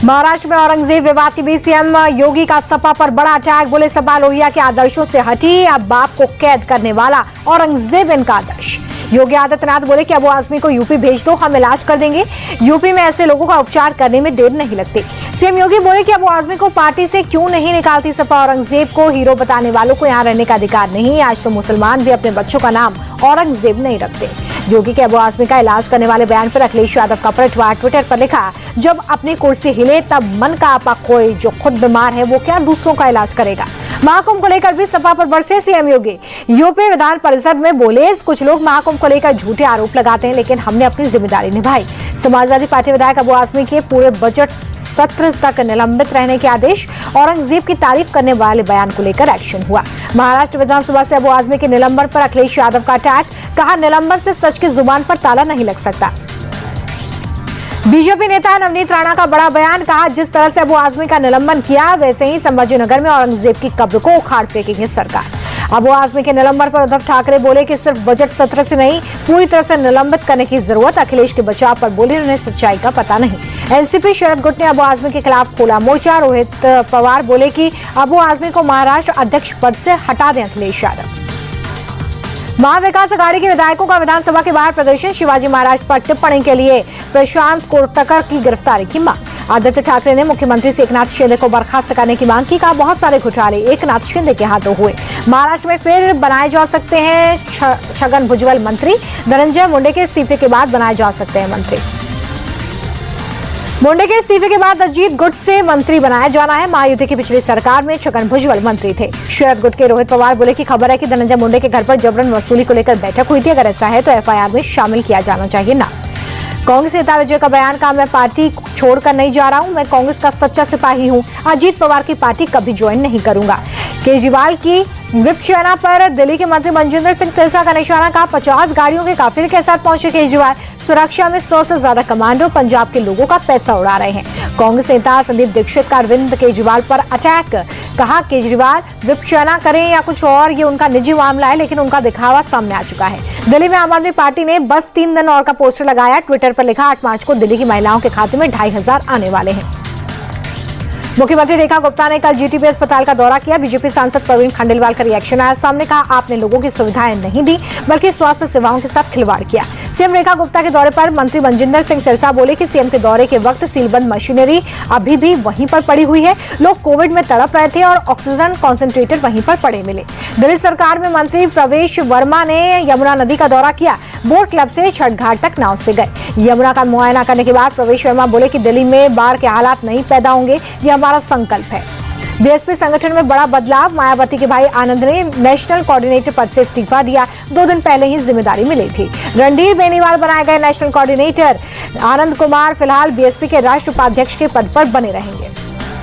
महाराष्ट्र में औरंगजेब विवाद के बीच सीएम योगी का सपा पर बड़ा अटैक। बोले सपा लोहिया के आदर्शों से हटी, अब बाप को कैद करने वाला औरंगजेब इनका आदर्श। योगी आदित्यनाथ बोले कि अबू आजमी को यूपी भेज दो, हम इलाज कर देंगे। यूपी में ऐसे लोगों का उपचार करने में देर नहीं लगती। सीएम योगी बोले कि अबू आजमी को पार्टी से क्यों नहीं निकालती सपा। औरंगजेब को हीरो बताने वालों को यहाँ रहने का अधिकार नहीं। आज तो मुसलमान भी अपने बच्चों का नाम औरंगजेब नहीं रखते। योगी के अबू आजमी का इलाज करने वाले बयान पर अखिलेश यादव का पलटवार। ट्विटर पर लिखा, जब अपनी कुर्सी हिले तब मन का आपा कोई, जो खुद बीमार है वो क्या दूसरों का इलाज करेगा। महाकुंभ को लेकर भी सपा पर बरसे सीएम योगी। यूपी विधान परिषद में बोले, कुछ लोग महाकुंभ को लेकर झूठे आरोप लगाते हैं, लेकिन हमने अपनी जिम्मेदारी निभाई। समाजवादी पार्टी विधायक अबू आजमी के पूरे बजट सत्र तक निलंबित रहने के आदेश। औरंगजेब की तारीफ करने वाले बयान को लेकर एक्शन हुआ। महाराष्ट्र विधानसभा से अबू आजमी के निलंबन पर अखिलेश यादव का अटैक। कहा, निलंबन से सच की जुबान पर ताला नहीं लग सकता। बीजेपी नेता नवनीत राणा का बड़ा बयान। कहा, जिस तरह से अबू आजमी का निलंबन किया, वैसे ही संभाजीनगर में औरंगजेब की कब्र को उखाड़ फेंकेंगे सरकार। अबू आजमी के निलंबन पर उद्धव ठाकरे बोले कि सिर्फ बजट सत्र से नहीं, पूरी तरह से निलंबित करने की जरूरत। अखिलेश के बचाव पर बोले, उन्हें सच्चाई का पता नहीं। एनसीपी शरद गुट ने अबू आजमी के खिलाफ खोला मोर्चा। रोहित पवार बोले कि अबू आजमी को महाराष्ट्र अध्यक्ष पद से हटा दें अखिलेश यादव। महाविकास अघाड़ी के विधायकों का विधानसभा के बाहर प्रदर्शन। शिवाजी महाराज पर टिप्पणी के लिए प्रशांत कोटकर की गिरफ्तारी की मांग। आदित्य ठाकरे ने मुख्यमंत्री से एकनाथ शिंदे को बर्खास्त करने की मांग की। कहा, बहुत सारे घोटाले एकनाथ शिंदे के हाथों हुए। महाराष्ट्र में फिर बनाए जा सकते हैं छगन भुजबल मंत्री। धनंजय मुंडे के इस्तीफे के बाद बनाए जा सकते हैं मंत्री। मुंडे के इस्तीफे के बाद अजीत गुट से मंत्री बनाया जाना है। महायुति की पिछली सरकार में छगन भुजबल मंत्री थे। शरद गुट के रोहित पवार बोले कि खबर है कि धनंजय मुंडे के घर पर जबरन वसूली को लेकर बैठक हुई थी। अगर ऐसा है तो एफआईआर में शामिल किया जाना चाहिए ना। कांग्रेस नेता विजय का बयान। कहा, मैं पार्टी छोड़कर नहीं जा रहा हूं, मैं कांग्रेस का सच्चा सिपाही हूं। अजीत पवार की पार्टी कभी ज्वाइन नहीं करूंगा। केजरीवाल की विप सेना पर दिल्ली के मंत्री मनजिंदर सिंह सिरसा का निशाना। कहा, 50 गाड़ियों के काफिले के साथ पहुंचे केजरीवाल। सुरक्षा में 100 से ज्यादा कमांडो पंजाब के लोगों का पैसा उड़ा रहे हैं। कांग्रेस नेता संदीप दीक्षित का अरविंद केजरीवाल पर अटैक। कहा, केजरीवाल विप सेना करें या कुछ और, ये उनका निजी मामला है, लेकिन उनका दिखावा सामने आ चुका है। दिल्ली में आम आदमी पार्टी ने बस 3 दिन और का पोस्टर लगाया। ट्विटर पर लिखा, 8 मार्च को दिल्ली की महिलाओं के खाते में 2500 आने वाले हैं। मुख्यमंत्री रेखा गुप्ता ने कल जीटीबी अस्पताल का दौरा किया। बीजेपी सांसद प्रवीण खंडेलवाल का रिएक्शन आया सामने। कहा, आपने लोगों की सुविधाएं नहीं दी, बल्कि स्वास्थ्य सेवाओं के साथ खिलवाड़ किया। सीएम रेखा गुप्ता के दौरे पर मंत्री मनजिंदर सिंह सिरसा बोले कि सीएम के दौरे के वक्त सीलबंद मशीनरी अभी भी वहीं पर पड़ी हुई है। लोग कोविड में तड़प रहे थे और ऑक्सीजन कॉन्सेंट्रेटर वहीं पर पड़े मिले। दिल्ली सरकार में मंत्री प्रवेश वर्मा ने यमुना नदी का दौरा किया। बोट क्लब से छठ घाट तक नाव से गए। यमुना का मुआयना करने के बाद प्रवेश वर्मा बोले कि दिल्ली में बाढ़ के हालात नहीं पैदा होंगे, ये हमारा संकल्प है। बीएसपी संगठन में बड़ा बदलाव। मायावती के भाई आनंद ने नेशनल कोऑर्डिनेटर पद से इस्तीफा दिया। 2 दिन पहले ही जिम्मेदारी मिली थी। रणधीर बेनीवाल बनाए गए नेशनल कोऑर्डिनेटर। आनंद कुमार फिलहाल बीएसपी के राष्ट्रीय उपाध्यक्ष के पद पर बने रहेंगे।